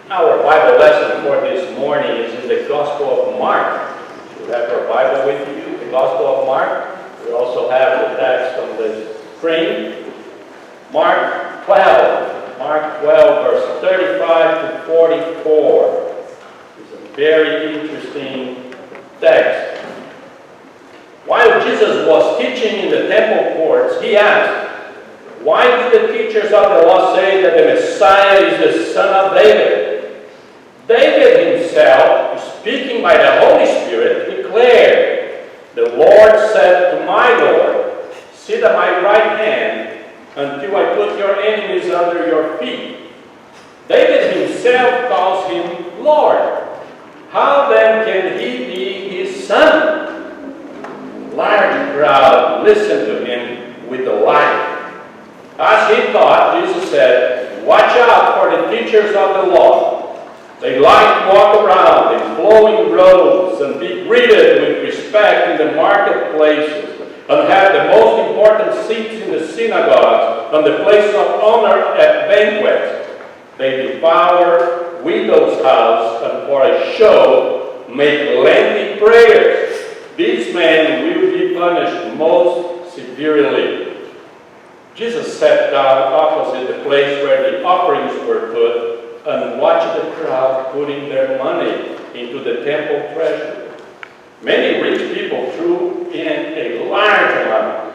Our Bible lesson for this morning is in the Gospel of Mark. You have your Bible with you, the Gospel of Mark. We also have the text on the screen. Mark 12. Mark 12, verse 35 to 44. It's a very interesting text. While Jesus was teaching in the temple courts, he asked, "Why do the teachers of the law say that the Messiah is the son of David? David himself, speaking by the Holy Spirit, declared, 'The Lord said to my Lord, sit at my right hand until I put your enemies under your feet.' David himself calls him Lord. How then can he be his son?" Large crowd listened to him with delight. As he taught, Jesus said, "Watch out for the teachers of the law. They like to walk around in flowing robes and be greeted with respect in the marketplaces and have the most important seats in the synagogues and the place of honor at banquets. They devour widows' houses and for a show make lengthy prayers. These men will be punished most severely." Jesus sat down opposite the place where the offerings were put and watched the crowd putting their money into the temple treasury. Many rich people threw in a large amount,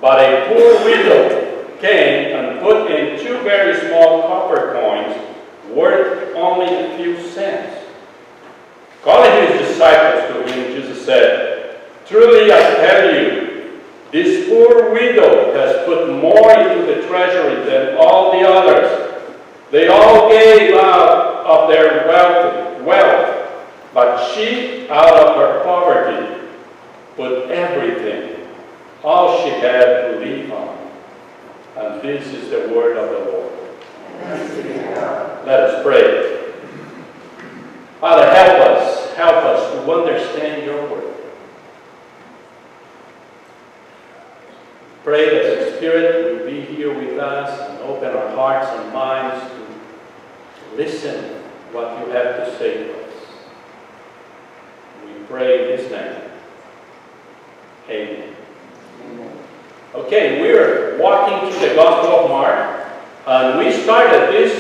but a poor widow came and put in 2 very small copper coins worth only a few cents. Calling his disciples to him, Jesus said, "Truly I tell you, this poor widow has put more into the treasury than all the others. They all gave out of their wealth, but she, out of her poverty, put everything, all she had to live on." And this is the word of the Lord. Let us pray. Father, help us to understand your word. Pray that the Spirit will be here with us and open our hearts and minds to listen to what you have to say to us. We pray in His name. Amen. Okay, we're walking through the Gospel of Mark, and we started this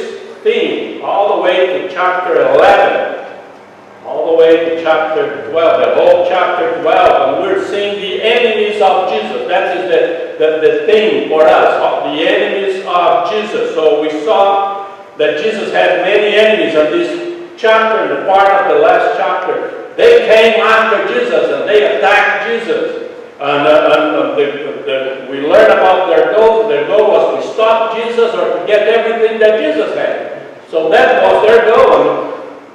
theme all the way to chapter 11. All the way to chapter 12, the whole chapter 12, and we're seeing the enemies of Jesus. That is the thing for us, the enemies of Jesus. So we saw that Jesus had many enemies, and this chapter, the part of the last chapter, they came after Jesus and they attacked Jesus. And we learned about their goal. Their goal was to stop Jesus or to get everything that Jesus had. So that was their goal. And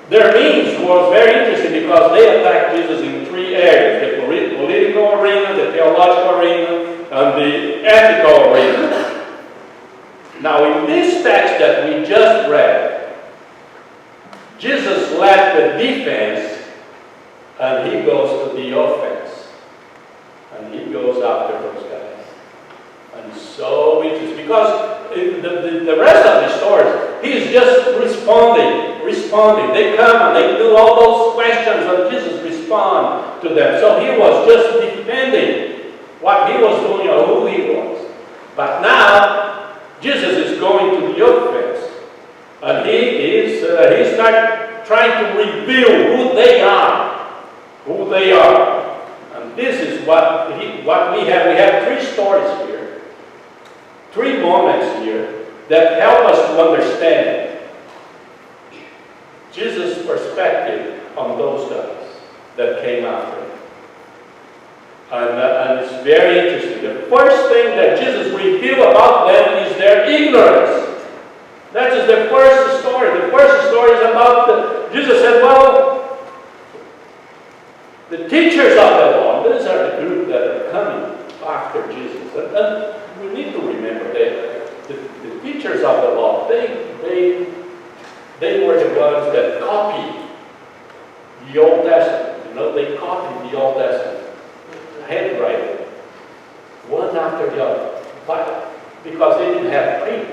their means was very interesting because they attacked Jesus in 3 areas: the political arena, the theological arena, and the ethical arena. Now, in this text that we just read, Jesus left the defense and he goes to the offense. And he goes after those guys. And so interesting because the rest of the story, he's just responding. They come and they do all those questions and Jesus responds to them. So he was just defending what he was doing or who he was. But now, Jesus is going to the offense. And he starts trying to reveal who they are. Who they are. And this is what we have. We have 3 stories here. 3 moments here that help us to understand Jesus' perspective on those guys that came after him. And it's very interesting. The first thing that Jesus revealed about them is their ignorance. That is the first story. The first story is about Jesus said, well, the teachers of the law, these are the group that are coming after Jesus. And we need to remember that the teachers of the law, they were the ones that copied the Old Testament. They copied the Old Testament. Handwriting. One after the other. Because they didn't have print.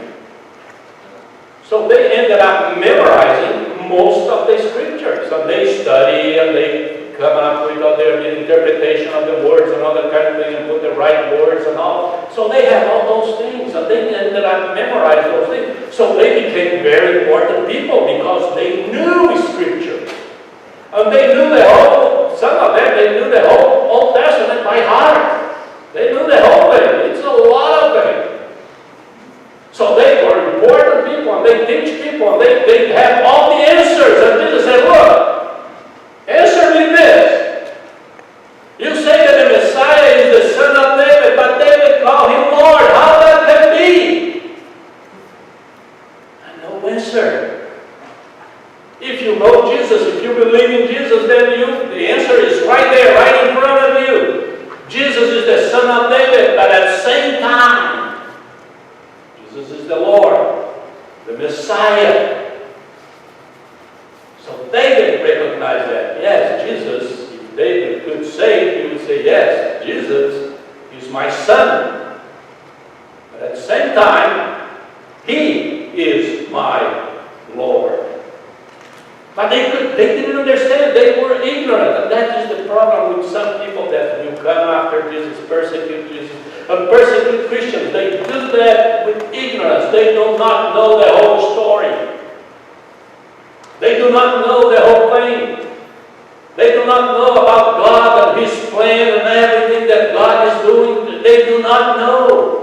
So they ended up memorizing most of the scriptures, and they study and they come up with their interpretation of the words and all that kind of thing, and put the right words and all. So they have all those things, and they ended up memorizing those things. So they became very important people because they knew scripture. And they knew the whole, some of them, they knew the whole Old Testament by heart. They knew the whole thing. It's a lot of things. So they were important people, and they teach people, and they have all the answers. And Jesus said, look, answer me this. You say that the Messiah is the son of David, but David called him Lord. How that can be? And no answer. If you know Jesus, if you believe in Jesus, then the answer is right there, right in front of you. Jesus is the son of David, but at the same time, Jesus is the Lord, the Messiah. So David recognized that. Yes, Jesus, if David could say it, he would say, yes, Jesus is my son. But at the same time, he is my Lord. But they didn't understand. They were ignorant. And that is the problem with some people that will come after Jesus, persecute Jesus, and persecute Christians. They do that with ignorance. They do not know the whole story. They do not know the whole thing. They do not know about God and His plan and everything that God is doing. They do not know.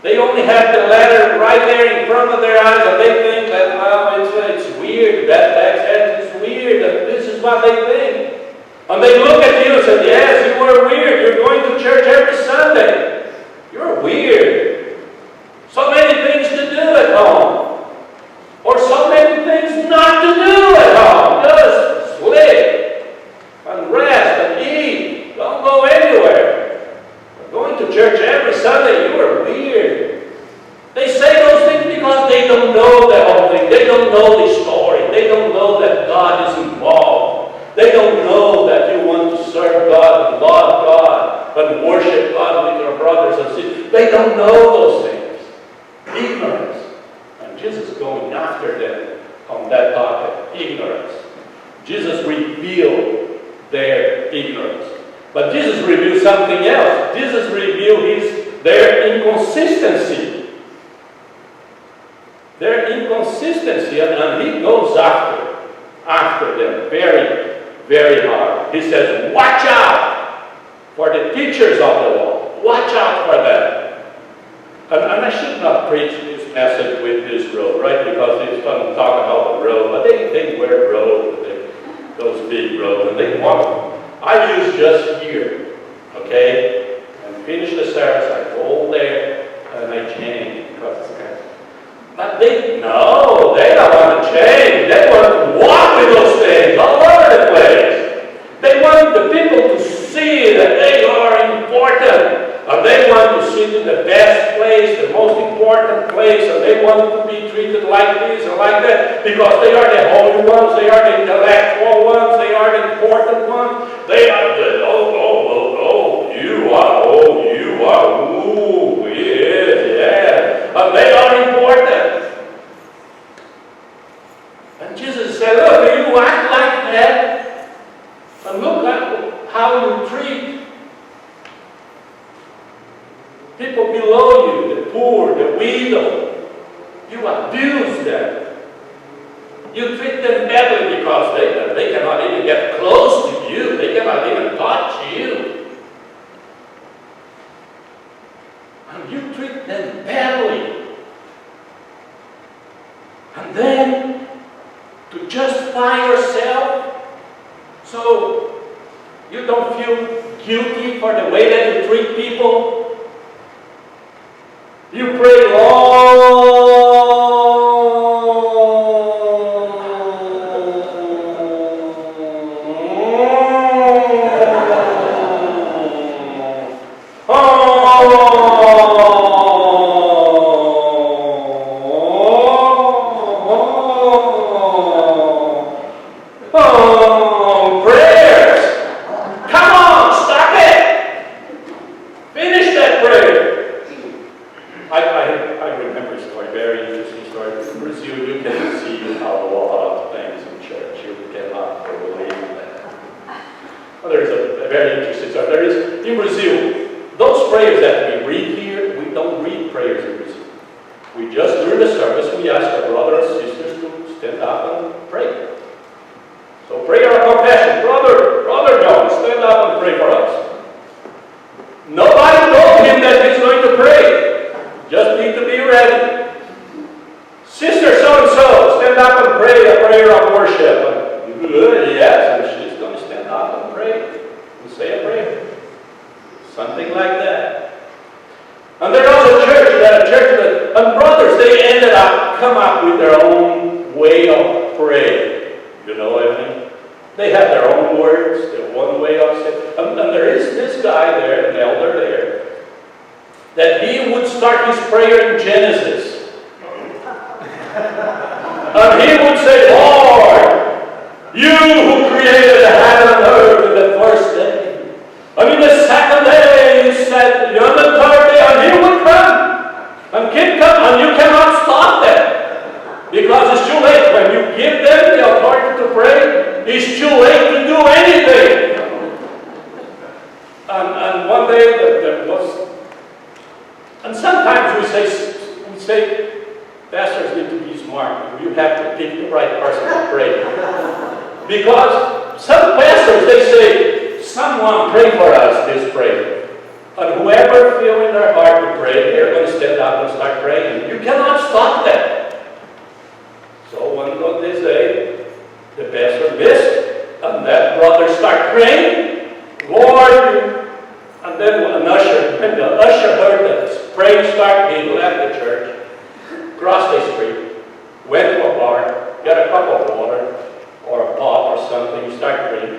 They only have the letter right there in front of their eyes, and they think that, well, it's weird. That text is weird, and this is what they think. And they look at you and say, yes, you are weird. You're going to church every Sunday. You're weird. So many things to do at home. Or so many things not to do at home. Just sleep and rest and eat. Don't go anywhere. But going to church every Sunday, you are weird. They say those things because they don't know the whole thing. They don't know the story. They don't know that God is involved. They don't know that you want to serve God and love God and worship God with your brothers and sisters. They don't know those things. Ignorance. And Jesus is going after them on that topic. Ignorance. Jesus revealed their ignorance. But Jesus revealed something else. Jesus revealed their inconsistency. Their inconsistency, and He goes after them very, very hard. He says, watch out for the teachers of the law. Watch out for them. And I should not preach this message with this robe, right? Because it's going to talk about the robe. But they wear robes, those big robes, and they want them. I use just here, okay? And finish the service, I go there, and I change. But they don't want to change. They want to walk with those things all over the place. They want the people to see that they are important. And they want to sit in the best place, the most important place, and they want to be treated like this and like that because they are the holy ones, they are the intellectual ones, they are the important ones. They are the, and they are important. And Jesus said, look, you act like that, and look at how you treat people below you, the poor, the widow. You abuse them. You treat them badly because they cannot even get close to you. They cannot even touch you. And you treat them badly. And then, to justify yourself, so you don't feel guilty for the way that you treat people, you pray I remember a story, very interesting story. From Brazil, you can see how church. You cannot believe that. Well, there's a very interesting story. There is, in Brazil, those prayers that we read here, we don't read prayers in Brazil. We just, during the service, we ask our brothers and sisters to stand up and pray. So prayer of compassion. Brother John, stand up and pray for us. Nobody told him that he's going to pray. Just need to be ready. Sister so-and-so, stand up and pray a prayer of worship. Yes, and she's going to stand up and pray and say a prayer. Something like that. And there was a church and brothers, they ended up, come up with their own way of praying. You know what I mean? They have their own words, their one way of saying. And there is this guy there, an elder there, that he would start his prayer in Genesis. And he would say, Lord, you who created heaven and earth in the first day. And in the second day, you said, on the third day, and he would come. And keep coming, and you cannot stop them. Because it's too late. When you give them the authority to pray, it's too late to do anything. And one day there was, and sometimes we say, pastors need to be smart. You have to pick the right person to pray. Because some pastors, they say, someone pray for us this prayer. And whoever feel in their heart to pray, they're going to stand up and start praying. You cannot stop that. So one of this day, the pastor missed, and that brother started praying, Lord, and then when the usher heard that praying start, he left the church, crossed the street, went to a bar, got a cup of water, or a pop or something, he started praying,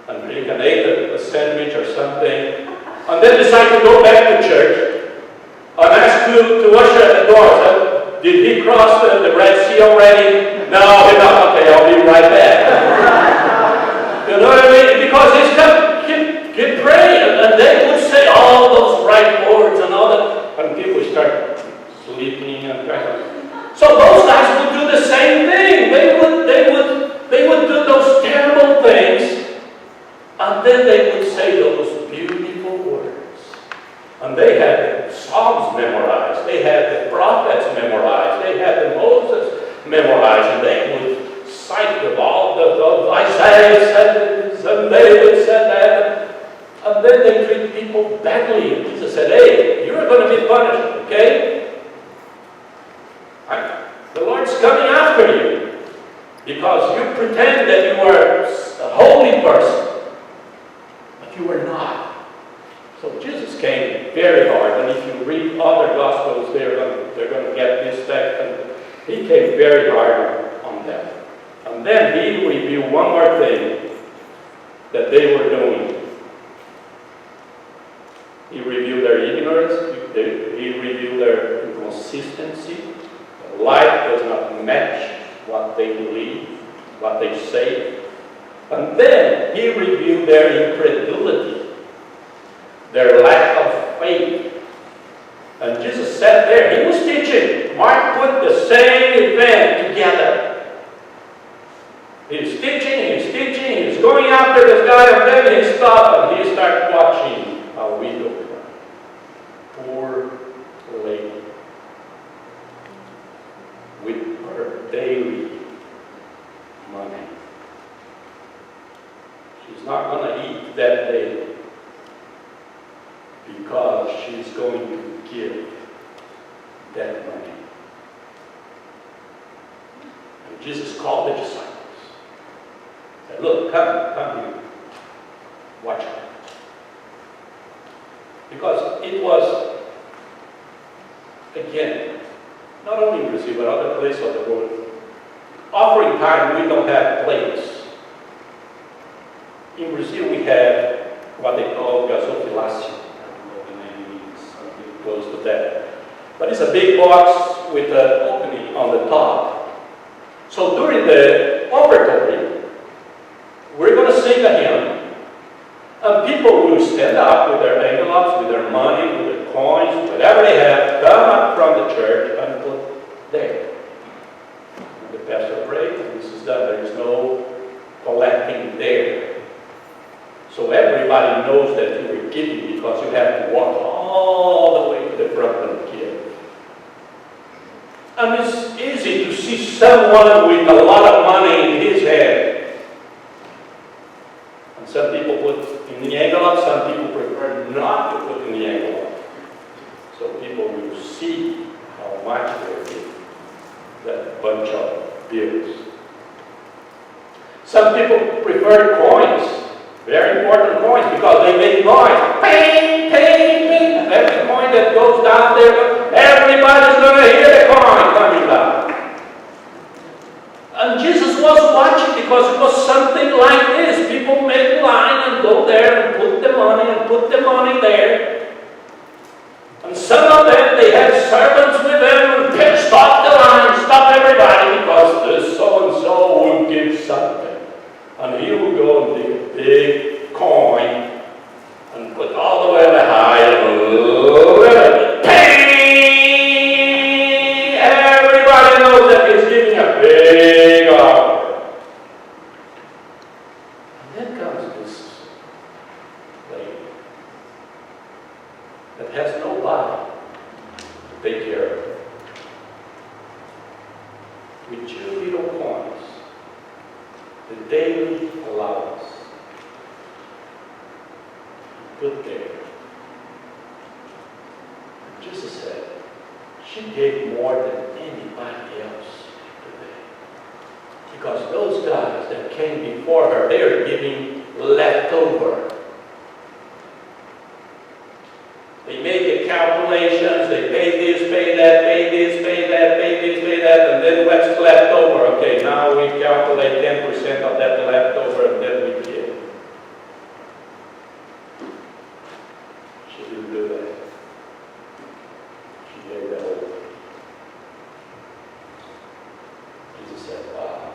and drink and ate a sandwich or something, and then decided to go back to church, and asked to usher at the door, said, did he cross the Red Sea already? No, he's not. Okay, I'll be right back. You know what I mean? Because he's keep praying, and they would say all those right words and all that, and people start sleeping and praying. So those guys would do the same thing. They would do those terrible things, and then they would say those beautiful words. And they had the Psalms memorized, they had the prophets memorized, they had the Moses memorized, and they would cite them all. Isaiah said this, and David said that, and then they treat people badly. And Jesus said, hey, you're going to be punished, okay? The Lord's coming after you because you pretend that you are a holy person, but you are not. So Jesus came very hard, and if you read other Gospels, they're going to get this text, and he came very hard on them. And then he revealed one more thing that they were doing. He revealed their ignorance, he revealed their inconsistency. Life does not match what they believe, what they say. And then he revealed their incredulity, their lack of faith. And Jesus sat there, he was teaching. Mark put the same event together. He's teaching, he's going after this guy, and then he stopped and he started watching a widow. Poor lady. With her daily money. She's not going to eat that day because she's going to give that money. And Jesus called the disciples. Said, look, come here. Watch her. Because it was, again, not only in Brazil, but other places of the world, offering time, we don't have plates. In Brazil, we have what they call gasofilacio. I don't know the name means, something close to that. But it's a big box with an opening on the top. So during the offertory, we're going to sing a hymn. And people will stand up with their envelopes, with their money, with their coins, whatever they have, come up from the church and put there. And the pastor prayed, and this is done. There is no And it's easy to see someone with a lot of money in his hand. And some people put in the envelope, some people prefer not to put in the envelope. So people will see how much they're getting. That bunch of bills. Some people prefer coins, very important coins, because they make noise. Ping, ping, ping. Every coin that goes down there, everybody's going to hear the coin coming down. And Jesus was watching because it was something like this. People make line and go there and put the money there. And some of them, they have servants with them and stop the line, stop everybody, because this so-and-so will give something. And he will go and take a big coin and put all the way to the high and ping! Everybody knows that he's giving a big offer. And then comes this lady that has nobody to take care of her. With 2 little coins, the daily allowance, put there. And Jesus said, she gave more than anybody else today. Because those guys that came before her, they are giving leftover. They made the calculations, they pay this, pay that, pay this, pay that, pay this, pay that, and then what's left over? Okay, now we calculate 10% of that leftover, and then we give. She didn't do that. She gave that over. Jesus said, wow.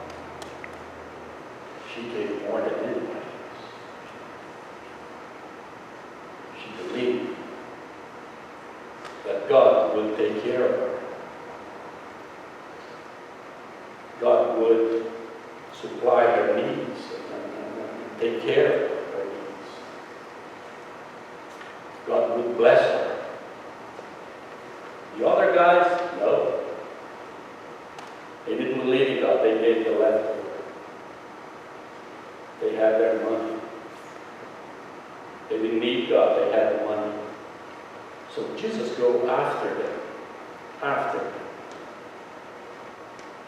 She gave more than anybody else. She believed that God would take care of her. God would supply her needs and take care of her needs. God would bless her. The other guys, no. They didn't believe in God. They gave the leftover. They had their money. They didn't need God. They had the money. So Jesus goes after them. After them.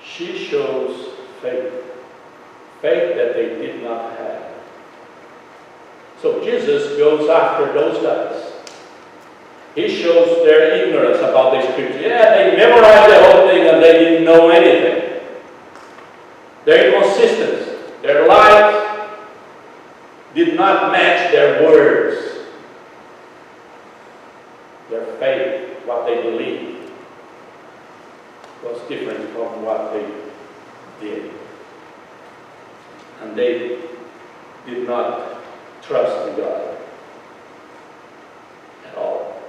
She shows faith. Faith that they did not have. So Jesus goes after those guys. He shows their ignorance about the scripture. Yeah, they memorized the whole thing and they didn't know anything. Their inconsistency. Their lives did not match their words. Their faith, what they believed, was different from what they did. And they did not trust in God at all.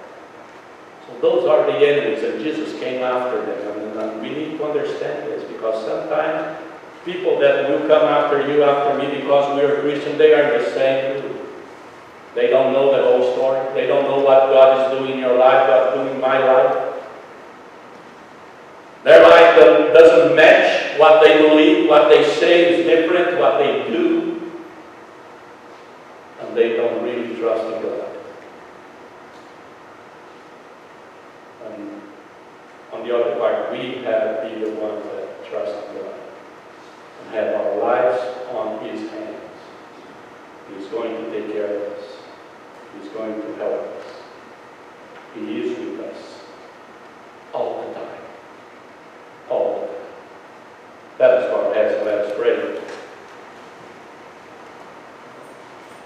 So those are the enemies, and Jesus came after them. And we need to understand this, because sometimes people that will come after you, after me, because we are Christian, they are the same too. They don't know the whole story. They don't know what God is doing in your life, God is doing in my life. Their life doesn't match what they believe, what they say is different, what they do. And they don't really trust in God. And on the other part, we have to be the ones that trust in God and have our lives on His hands. He's going to take care of us. He's going to help us. He is with us all the time. All the time. That is what let us pray.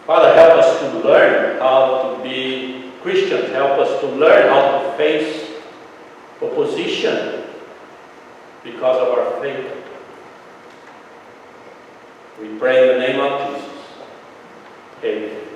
Father, help us to learn how to be Christians. Help us to learn how to face opposition because of our faith. We pray in the name of Jesus. Amen.